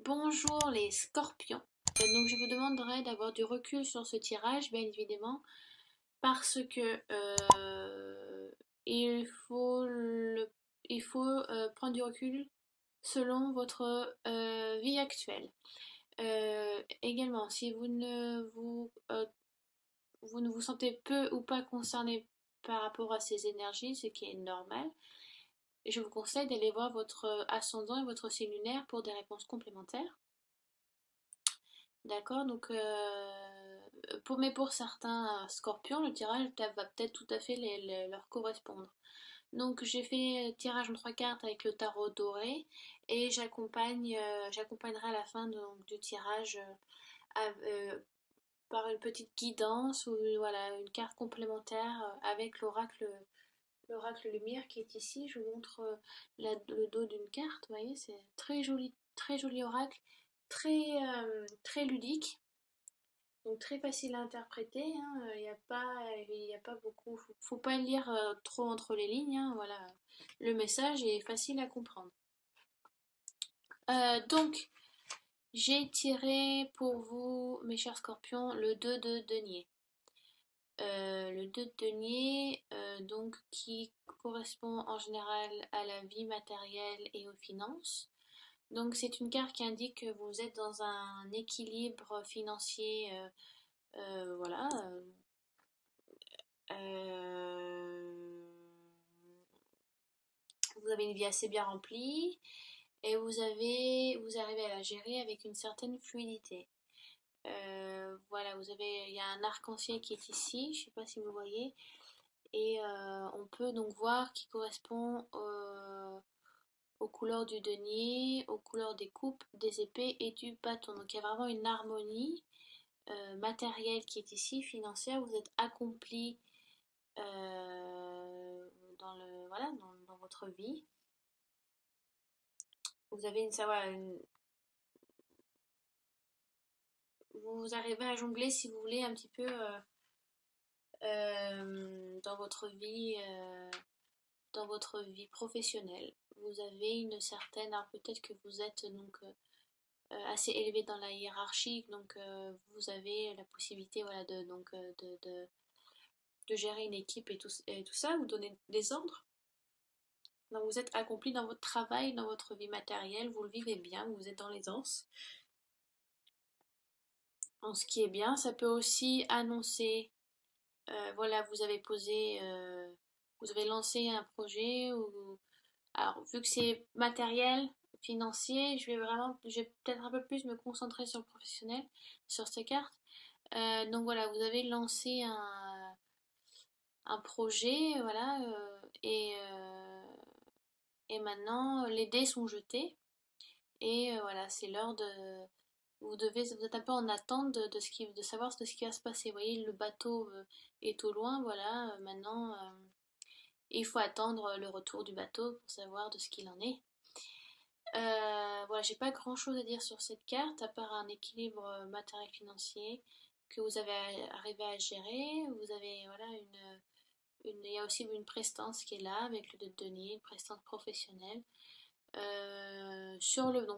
Bonjour les scorpions. Donc je vous demanderai d'avoir du recul sur ce tirage, bien évidemment, parce que il faut, prendre du recul selon votre vie actuelle. Également, si vous ne vous sentez peu ou pas concerné par rapport à ces énergies, ce qui est normal, je vous conseille d'aller voir votre ascendant et votre signe lunaire pour des réponses complémentaires. D'accord, donc mais pour certains scorpions, le tirage va peut-être tout à fait leur correspondre. Donc j'ai fait tirage en 3 cartes avec le tarot doré et j'accompagnerai à la fin du tirage par une petite guidance ou voilà, une carte complémentaire avec l'oracle lumière qui est ici. Je vous montre le dos d'une carte, vous voyez, c'est très joli oracle, très ludique. Donc très facile à interpréter, hein. Il y a pas beaucoup, faut pas lire trop entre les lignes, hein, voilà. Le message est facile à comprendre. Donc, j'ai tiré pour vous, mes chers scorpions, le 2 de denier. Le 2 de denier, donc, qui correspond en général à la vie matérielle et aux finances. Donc c'est une carte qui indique que vous êtes dans un équilibre financier, voilà. Vous avez une vie assez bien remplie et vous arrivez à la gérer avec une certaine fluidité. Voilà, il y a un arc-en-ciel qui est ici, je ne sais pas si vous voyez, et on peut donc voir qui correspond aux couleurs du denier, aux couleurs des coupes, des épées et du bâton. Donc il y a vraiment une harmonie matérielle qui est ici, financière. Vous êtes accompli voilà, dans votre vie. Vous avez vous arrivez à jongler si vous voulez un petit peu dans votre vie professionnelle. Vous avez une certaine, alors peut-être que vous êtes donc assez élevé dans la hiérarchie, donc vous avez la possibilité voilà, de gérer une équipe et tout ça, vous donnez des ordres. Donc vous êtes accompli dans votre travail, dans votre vie matérielle, vous le vivez bien, vous êtes dans l'aisance. En ce qui est bien, ça peut aussi annoncer, voilà, vous avez lancé un projet, alors vu que c'est matériel, financier, je vais peut-être un peu plus me concentrer sur le professionnel, sur ces cartes. Donc voilà, vous avez lancé un projet, voilà, et maintenant les dés sont jetés. Et voilà, c'est l'heure de. Vous êtes un peu en attente de savoir de ce qui va se passer. Vous voyez, le bateau est au loin, voilà. Maintenant, il faut attendre le retour du bateau pour savoir de ce qu'il en est. Voilà, j'ai pas grand chose à dire sur cette carte, à part un équilibre matériel financier que vous avez arrivé à gérer. Vous avez, voilà, il y a aussi une prestance qui est là avec le 2 de denier, une prestance professionnelle.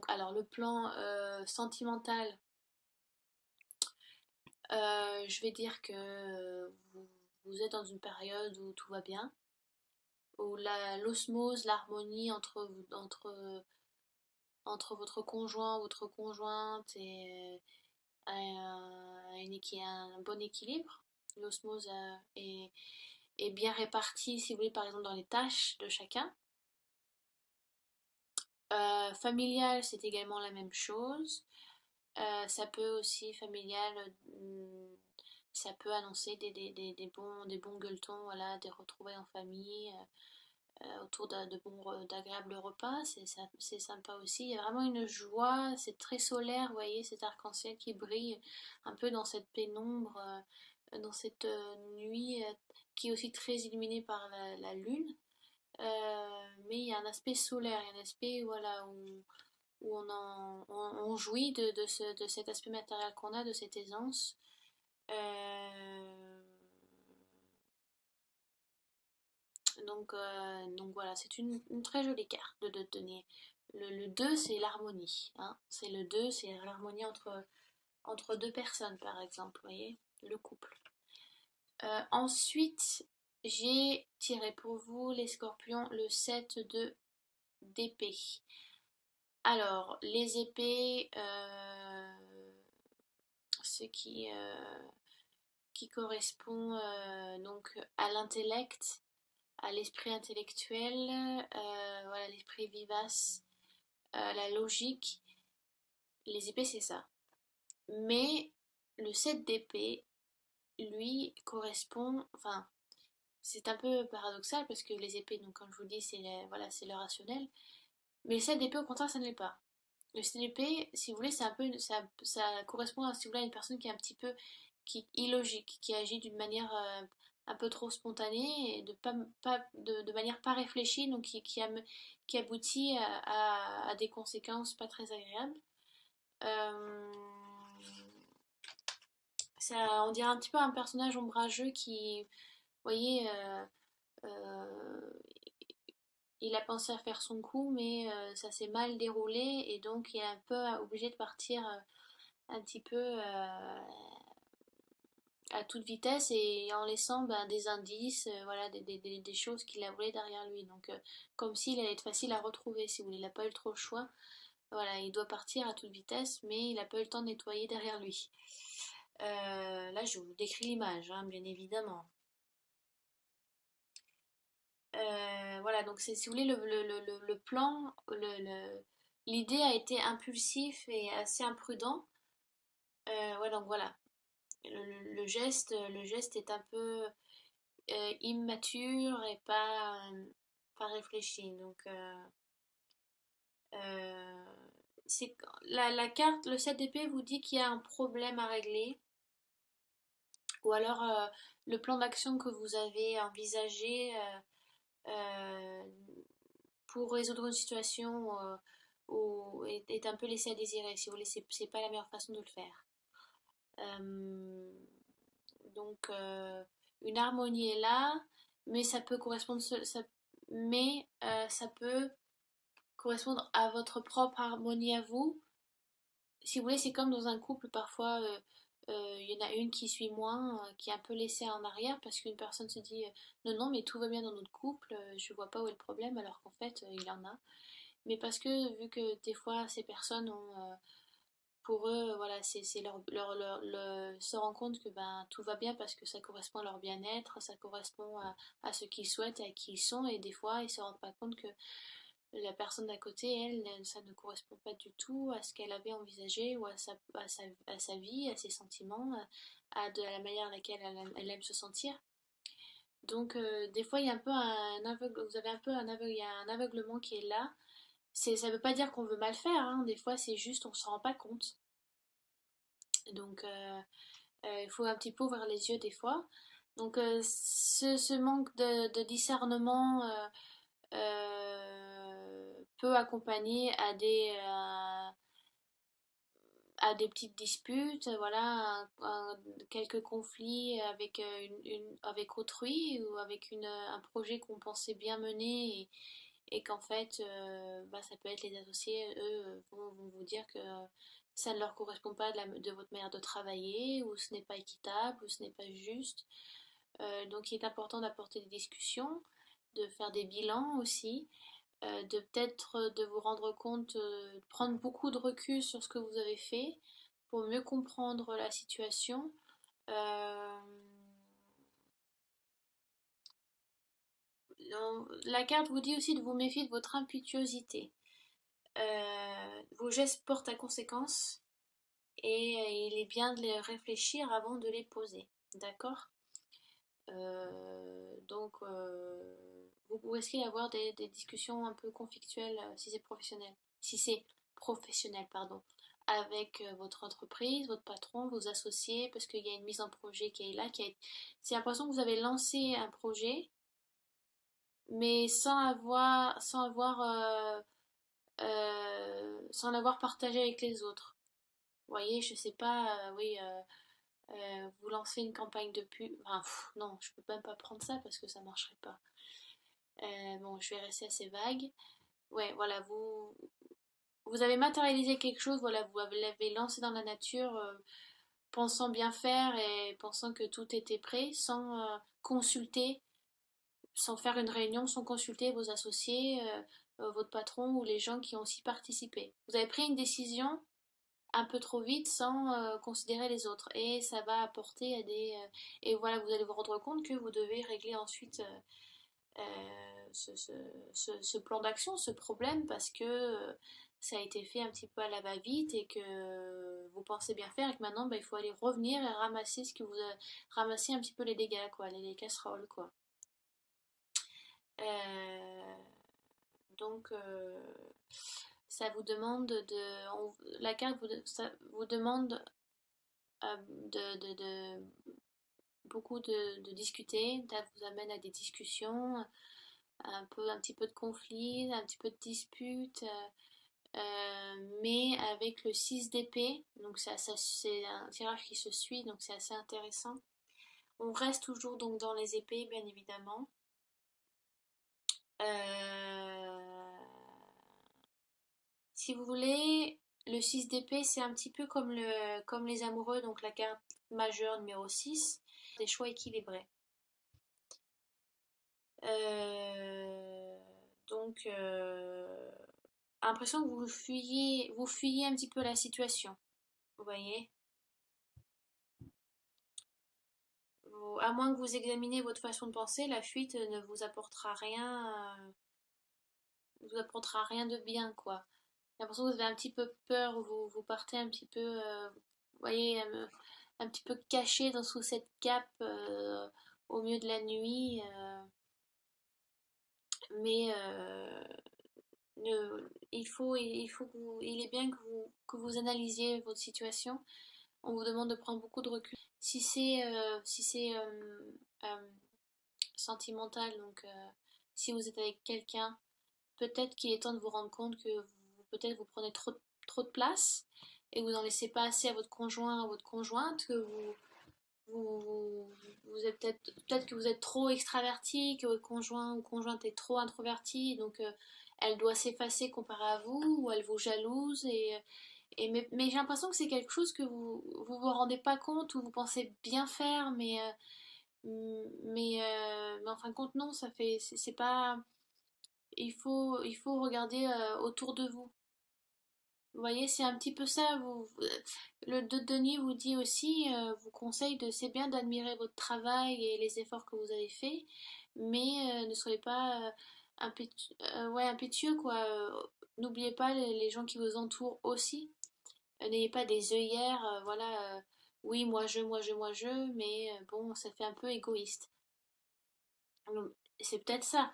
Alors le plan sentimental, je vais dire que vous êtes dans une période où tout va bien, où l'osmose, l'harmonie entre votre conjoint, votre conjointe un bon équilibre. L'osmose est bien répartie, si vous voulez, par exemple dans les tâches de chacun. Familial, c'est également la même chose. Ça peut aussi, familial, ça peut annoncer des bons gueuletons, voilà, des retrouvailles en famille, autour d'agréables repas, c'est sympa aussi. Il y a vraiment une joie, c'est très solaire, vous voyez, cet arc-en-ciel qui brille un peu dans cette pénombre, dans cette nuit qui est aussi très illuminée par la lune. Mais il y a un aspect solaire, il y a un aspect voilà, où on jouit de cet aspect matériel qu'on a, de cette aisance. Donc voilà, c'est une très jolie carte de denier. Le 2, c'est l'harmonie, hein. C'est le 2, c'est l'harmonie entre deux personnes, par exemple, vous voyez, le couple. Ensuite, j'ai tiré pour vous, les scorpions, le 7 d'épée. Alors, les épées, ce qui correspond donc à l'intellect, à l'esprit intellectuel, voilà, l'esprit vivace, la logique. Les épées, c'est ça. Mais le 7 d'épée, lui, correspond, enfin, c'est un peu paradoxal parce que les épées, donc comme je vous dis, voilà, c'est le rationnel. Mais le 7 d'épée, au contraire, ça ne l'est pas. Le 7 d'épée, si vous voulez, c'est un peu, ça correspond à, si vous voulez, à une personne qui est un petit peu illogique, qui agit d'une manière un peu trop spontanée et de manière pas réfléchie, donc qui aboutit à des conséquences pas très agréables. Euh, on dirait un petit peu un personnage ombrageux qui, vous voyez, euh, il a pensé à faire son coup, mais ça s'est mal déroulé et donc il est un peu obligé de partir un petit peu à toute vitesse et en laissant ben, des indices, voilà, des choses qu'il a volées derrière lui. Donc, comme s'il allait être facile à retrouver, si vous voulez, il n'a pas eu trop le choix. Voilà, il doit partir à toute vitesse, mais il n'a pas eu le temps de nettoyer derrière lui. Là, je vous décris l'image, hein, bien évidemment. Voilà, donc c'est, si vous voulez, le plan, l'idée a été impulsif et assez imprudent. Ouais, donc voilà, le geste est un peu immature et pas réfléchi. Donc, euh, la carte, le 7 d'épée vous dit qu'il y a un problème à régler, ou alors le plan d'action que vous avez envisagé euh, pour résoudre une situation est un peu laissé à désirer. Si vous voulez, c'est pas la meilleure façon de le faire. Euh, donc, une harmonie est là, mais ça peut correspondre, mais ça peut correspondre à votre propre harmonie à vous. Si vous voulez, c'est comme dans un couple, parfois, il y en a une qui suit moins, qui est un peu laissée en arrière parce qu'une personne se dit non, non, mais tout va bien dans notre couple, je vois pas où est le problème, alors qu'en fait, il en a. Mais parce que, vu que des fois, ces personnes ont, pour eux, voilà, c'est se rendre compte que ben, tout va bien parce que ça correspond à leur bien-être, ça correspond à ce qu'ils souhaitent et à qui ils sont, et des fois, ils se rendent pas compte que la personne d'à côté, elle, ça ne correspond pas du tout à ce qu'elle avait envisagé ou à sa vie, à ses sentiments, de la manière à laquelle elle aime se sentir. Donc, des fois, il y a un peu un aveugle, vous avez un peu un aveugle, il y a un aveuglement qui est là. Ça veut pas dire qu'on veut mal faire, hein. Des fois, c'est juste on se rend pas compte. Donc, il faut un petit peu ouvrir les yeux des fois. Donc, ce manque de discernement peut accompagner à des petites disputes, voilà, quelques conflits avec, avec autrui ou avec un projet qu'on pensait bien mener et qu'en fait, bah, ça peut être les associés, eux, vont vous dire que ça ne leur correspond pas de votre manière de travailler, ou ce n'est pas équitable, ou ce n'est pas juste. Donc il est important d'apporter des discussions, de faire des bilans aussi, de peut-être de vous rendre compte, de prendre beaucoup de recul sur ce que vous avez fait pour mieux comprendre la situation. Euh, la carte vous dit aussi de vous méfier de votre impétuosité. Vos gestes portent à conséquence et il est bien de les réfléchir avant de les poser. D'accord. Donc, vous risquez d'avoir des discussions un peu conflictuelles si c'est professionnel. Si c'est professionnel, pardon. Avec votre entreprise, votre patron, vos associés, parce qu'il y a une mise en projet qui est là. C'est l'impression que vous avez lancé un projet, mais sans l'avoir partagé avec les autres. Vous voyez, je sais pas, oui, vous lancez une campagne de pub. Enfin, non, je peux même pas prendre ça parce que ça marcherait pas. Bon, je vais rester assez vague. ouais, voilà, vous avez matérialisé quelque chose, voilà, vous l'avez lancé dans la nature, pensant bien faire et pensant que tout était prêt, sans consulter, sans faire une réunion, sans consulter vos associés, votre patron ou les gens qui ont aussi participé. Vous avez pris une décision un peu trop vite sans considérer les autres et ça va apporter à et voilà, vous allez vous rendre compte que vous devez régler ensuite ce plan d'action, ce problème, parce que ça a été fait un petit peu à la va-vite et que vous pensez bien faire et que maintenant bah, il faut aller revenir et ramasser ce que ramasser un petit peu les dégâts, quoi, les casseroles, quoi. Euh, donc ça vous demande la carte ça vous demande de beaucoup de discuter, ça vous amène à des discussions, un petit peu de conflit, un petit peu de dispute, mais avec le 6 d'épée, donc c'est un tirage qui se suit, donc c'est assez intéressant. On reste toujours donc dans les épées, bien évidemment. Euh, Si vous voulez, le 6 d'épée, c'est un petit peu comme les amoureux, donc la carte majeure numéro 6, des choix équilibrés. Euh, donc, l'impression que vous fuyez un petit peu la situation, vous voyez. À moins que vous examiniez votre façon de penser, la fuite ne vous apportera rien de bien, quoi. J'ai l'impression que vous avez un petit peu peur, vous partez un petit peu, vous voyez, un petit peu caché sous cette cape au milieu de la nuit, mais il est bien que vous analysiez votre situation. On vous demande de prendre beaucoup de recul. Si c'est sentimental, donc si vous êtes avec quelqu'un, peut-être qu'il est temps de vous rendre compte que peut-être vous prenez trop de place et vous n'en laissez pas assez à votre conjoint, à votre conjointe, que vous êtes peut-être que vous êtes trop extraverti, que votre conjoint ou conjointe est trop introverti, donc elle doit s'effacer comparé à vous, ou elle vous jalouse, mais j'ai l'impression que c'est quelque chose que vous rendez pas compte, ou vous pensez bien faire, mais en fin de compte, non, c'est pas, il faut regarder autour de vous. Vous voyez, c'est un petit peu ça. Le de Denis vous dit aussi, vous conseille c'est bien d'admirer votre travail et les efforts que vous avez faits, mais ne soyez pas ouais, impétueux, quoi. N'oubliez pas les gens qui vous entourent aussi. N'ayez pas des œillères, voilà. Oui, moi je, mais bon, ça fait un peu égoïste. Donc, c'est peut-être ça.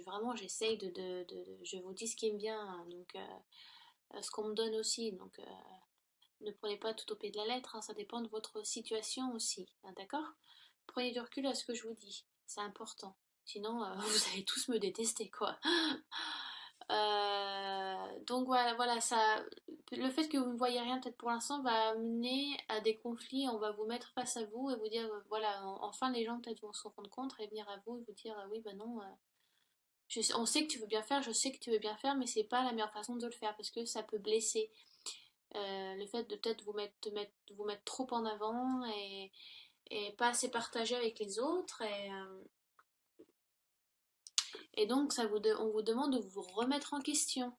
Vraiment, j'essaye je vous dis ce qui me vient, hein, donc ce qu'on me donne aussi, donc ne prenez pas tout au pied de la lettre, hein, ça dépend de votre situation aussi, hein, d'accord? Prenez du recul à ce que je vous dis, c'est important. Sinon, vous allez tous me détester, quoi. Donc voilà, ça, le fait que vous ne voyez rien peut-être pour l'instant va amener à des conflits. On va vous mettre face à vous et vous dire, voilà, enfin les gens peut-être vont se rendre compte et venir à vous et vous dire, oui, ben non, on sait que tu veux bien faire, je sais que tu veux bien faire, mais c'est pas la meilleure façon de le faire parce que ça peut blesser. Le fait de peut-être vous mettre trop en avant et pas assez partager avec les autres et donc on vous demande de vous remettre en question.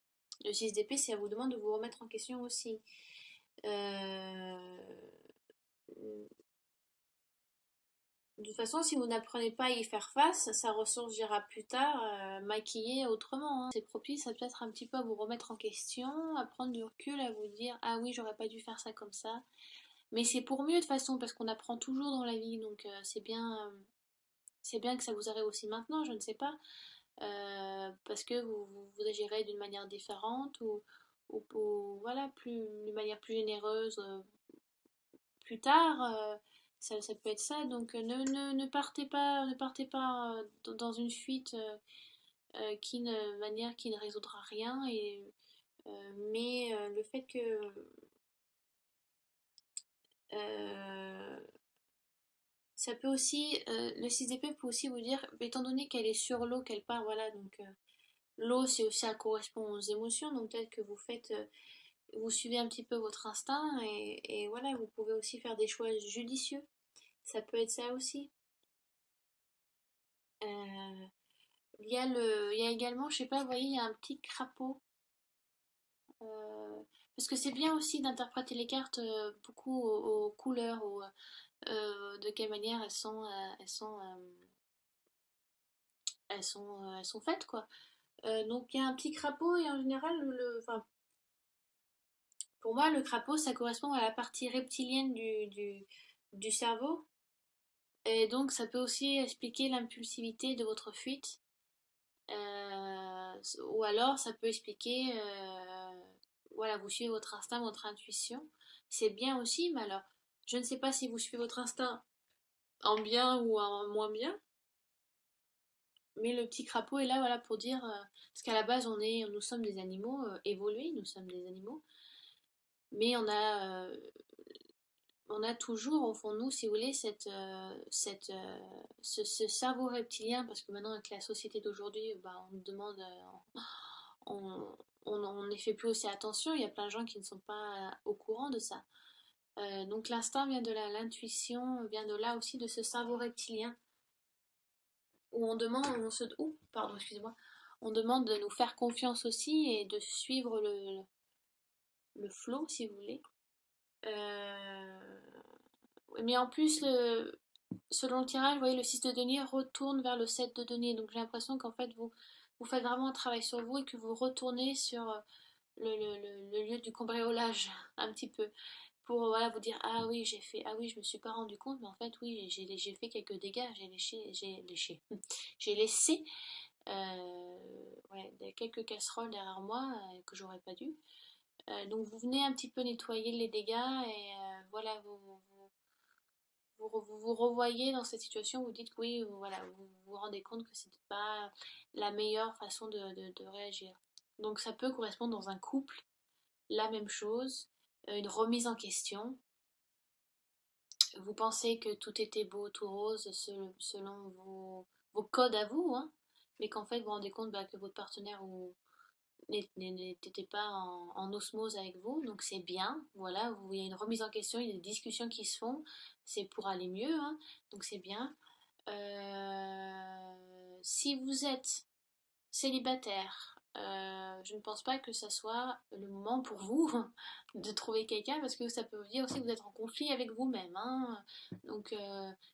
Le 6 d'épée, c'est à vous demande de vous remettre en question aussi. Euh, de toute façon, si vous n'apprenez pas à y faire face, ça ressurgira plus tard, maquillé autrement, hein. C'est propice à peut-être un petit peu à vous remettre en question, à prendre du recul, à vous dire ah oui, j'aurais pas dû faire ça comme ça. Mais c'est pour mieux de toute façon, parce qu'on apprend toujours dans la vie, donc c'est bien que ça vous arrive aussi maintenant, je ne sais pas, parce que vous agirez d'une manière différente voilà, d'une manière plus généreuse plus tard. Ça peut être ça, donc ne partez pas dans une fuite manière qui ne résoudra rien, mais le fait que euh, ça peut aussi, le 6 d'épée peut aussi vous dire, étant donné qu'elle est sur l'eau, qu'elle part, voilà, donc L'eau, c'est aussi, ça correspond aux émotions, donc peut-être que vous suivez un petit peu votre instinct et voilà, vous pouvez aussi faire des choix judicieux. Ça peut être ça aussi. Euh, il y a également, je sais pas, vous voyez, il y a un petit crapaud. euh, Parce que c'est bien aussi d'interpréter les cartes beaucoup aux couleurs, de quelle manière elles sont faites, quoi. Donc il y a un petit crapaud et en général, enfin, pour moi, le crapaud, ça correspond à la partie reptilienne du cerveau. Et donc, ça peut aussi expliquer l'impulsivité de votre fuite. Ou alors, ça peut expliquer, voilà, vous suivez votre instinct, votre intuition. C'est bien aussi, mais alors, je ne sais pas si vous suivez votre instinct en bien ou en moins bien. Mais le petit crapaud est là, voilà, pour dire, parce qu'à la base, nous sommes des animaux évolués, nous sommes des animaux, mais on a toujours au fond de nous, si vous voulez, ce cerveau reptilien, parce que maintenant avec la société d'aujourd'hui, bah, on nous demande, on on n'y fait plus aussi attention, il y a plein de gens qui ne sont pas au courant de ça. Donc l'instinct vient de là, l'intuition vient de là aussi, de ce cerveau reptilien, où on demande, pardon, excusez-moi, on demande de nous faire confiance aussi et de suivre le flow, si vous voulez. Euh, mais en plus, selon le tirage, vous voyez, le 6 de denier retourne vers le 7 de denier. Donc j'ai l'impression qu'en fait, vous faites vraiment un travail sur vous et que vous retournez sur le lieu du cambriolage, un petit peu. Pour voilà, vous dire, ah oui, ah oui, je me suis pas rendu compte, mais en fait, oui, j'ai fait quelques dégâts, j'ai laissé ouais, quelques casseroles derrière moi que j'aurais pas dû. Donc vous venez un petit peu nettoyer les dégâts et voilà, vous revoyez dans cette situation, vous dites que oui, voilà, vous vous rendez compte que c'était pas la meilleure façon de réagir. Donc ça peut correspondre dans un couple, la même chose, une remise en question. Vous pensez que tout était beau, tout rose selon vos codes à vous, hein, mais qu'en fait vous vous rendez compte bah, que votre partenaire n'était pas en osmose avec vous, donc c'est bien, voilà, il y a une remise en question, il y a des discussions qui se font, c'est pour aller mieux, hein, donc c'est bien. Si vous êtes célibataire, je ne pense pas que ça soit le moment pour vous de trouver quelqu'un parce que ça peut dire aussi que vous êtes en conflit avec vous-même, hein. Donc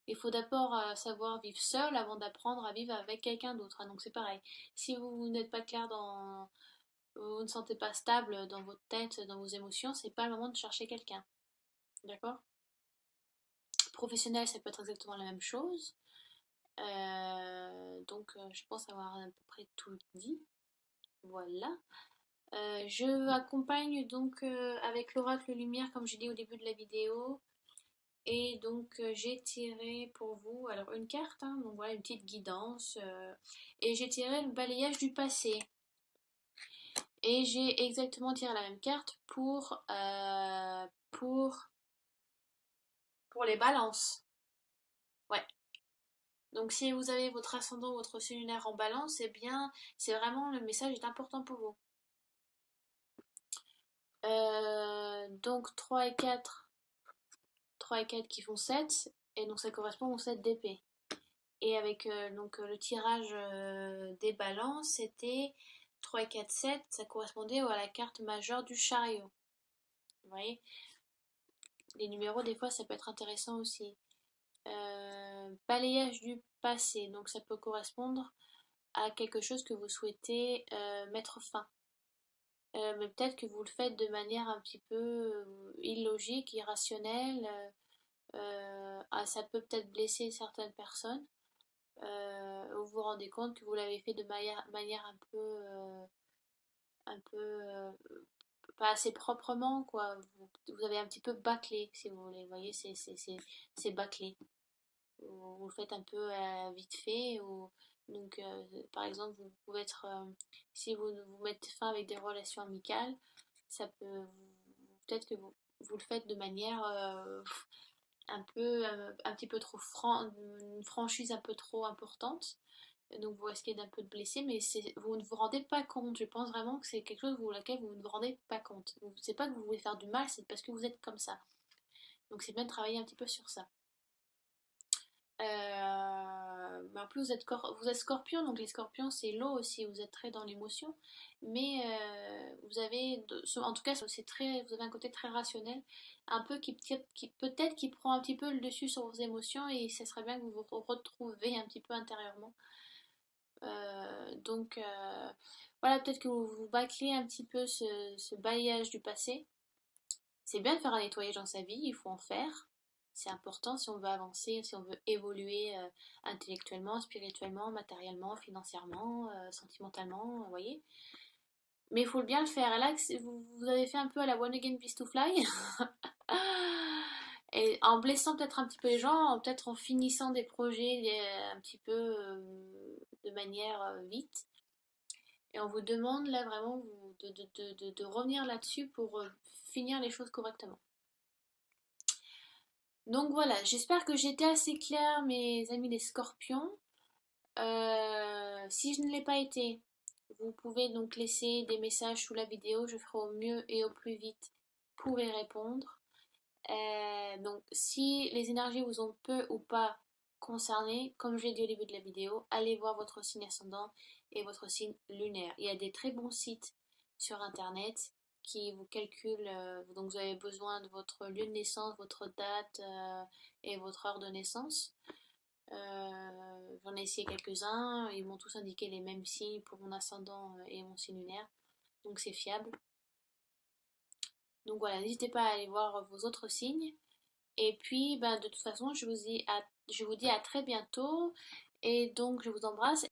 il faut d'abord savoir vivre seul avant d'apprendre à vivre avec quelqu'un d'autre, hein. Donc c'est pareil. Si vous n'êtes pas clair vous ne sentez pas stable dans votre tête, dans vos émotions, c'est pas le moment de chercher quelqu'un. D'accord? Professionnel, ça peut être exactement la même chose. Je pense avoir à peu près tout dit. Voilà. Je accompagne donc avec l'oracle lumière, comme j'ai dit au début de la vidéo. Et donc j'ai tiré pour vous, alors une carte, hein, donc voilà une petite guidance. Et j'ai tiré le balayage du passé. Et j'ai exactement tiré la même carte pour les balances. Ouais. Donc si vous avez votre ascendant, votre signe lunaire en balance, c'est bien, c'est vraiment, le message est important pour vous. Donc 3 et 4 qui font 7 et donc ça correspond au 7 d'épée. Et avec le tirage des balances, c'était 3 et 4 7 ça correspondait à la carte majeure du chariot. Vous voyez, les numéros, des fois, ça peut être intéressant aussi. Balayage du passé, donc ça peut correspondre à quelque chose que vous souhaitez mettre fin. Mais peut-être que vous le faites de manière un petit peu illogique, irrationnelle. Ça peut peut-être blesser certaines personnes. Vous vous rendez compte que vous l'avez fait de manière un peu pas assez proprement, quoi. Vous avez un petit peu bâclé, si vous voulez. Vous voyez, c'est bâclé. Vous le faites un peu vite fait. Donc, par exemple, vous pouvez être, si vous mettez fin avec des relations amicales, ça peut, peut-être que vous le faites de manière un petit peu trop une franchise un peu trop importante. Donc vous risquez d'un peu de blesser, mais vous ne vous rendez pas compte. Je pense vraiment que c'est quelque chose pour laquelle vous ne vous rendez pas compte. C'est pas que vous voulez faire du mal, c'est parce que vous êtes comme ça. Donc c'est bien de travailler un petit peu sur ça. Mais en plus vous êtes scorpion, donc les scorpions c'est l'eau aussi, vous êtes très dans l'émotion, mais vous avez, en tout cas c'est très, vous avez un côté très rationnel, un peu qui peut-être qui prend un petit peu le dessus sur vos émotions et ce serait bien que vous vous retrouviez un petit peu intérieurement. Voilà, peut-être que vous bâclez un petit peu ce bailliage du passé. C'est bien de faire un nettoyage dans sa vie, il faut en faire. C'est important si on veut avancer, si on veut évoluer intellectuellement, spirituellement, matériellement, financièrement, sentimentalement, vous voyez. Mais il faut bien le faire. Et là, vous avez fait un peu à la One Again Beast to Fly. Et en blessant peut-être un petit peu les gens, peut-être en finissant des projets un petit peu de manière vite. Et on vous demande là vraiment de revenir là-dessus pour finir les choses correctement. Donc voilà, j'espère que j'étais assez claire, mes amis les scorpions. Si je ne l'ai pas été, vous pouvez donc laisser des messages sous la vidéo, je ferai au mieux et au plus vite pour y répondre. Donc si les énergies vous ont peu ou pas concerné, comme je l'ai dit au début de la vidéo, allez voir votre signe ascendant et votre signe lunaire. Il y a des très bons sites sur internet qui vous calculent, donc vous avez besoin de votre lieu de naissance, votre date et votre heure de naissance. J'en ai essayé quelques-uns, ils m'ont tous indiqué les mêmes signes pour mon ascendant et mon signe lunaire, donc c'est fiable. Donc voilà, n'hésitez pas à aller voir vos autres signes. Et puis, ben, de toute façon, je vous dis à très bientôt. Et donc, je vous embrasse.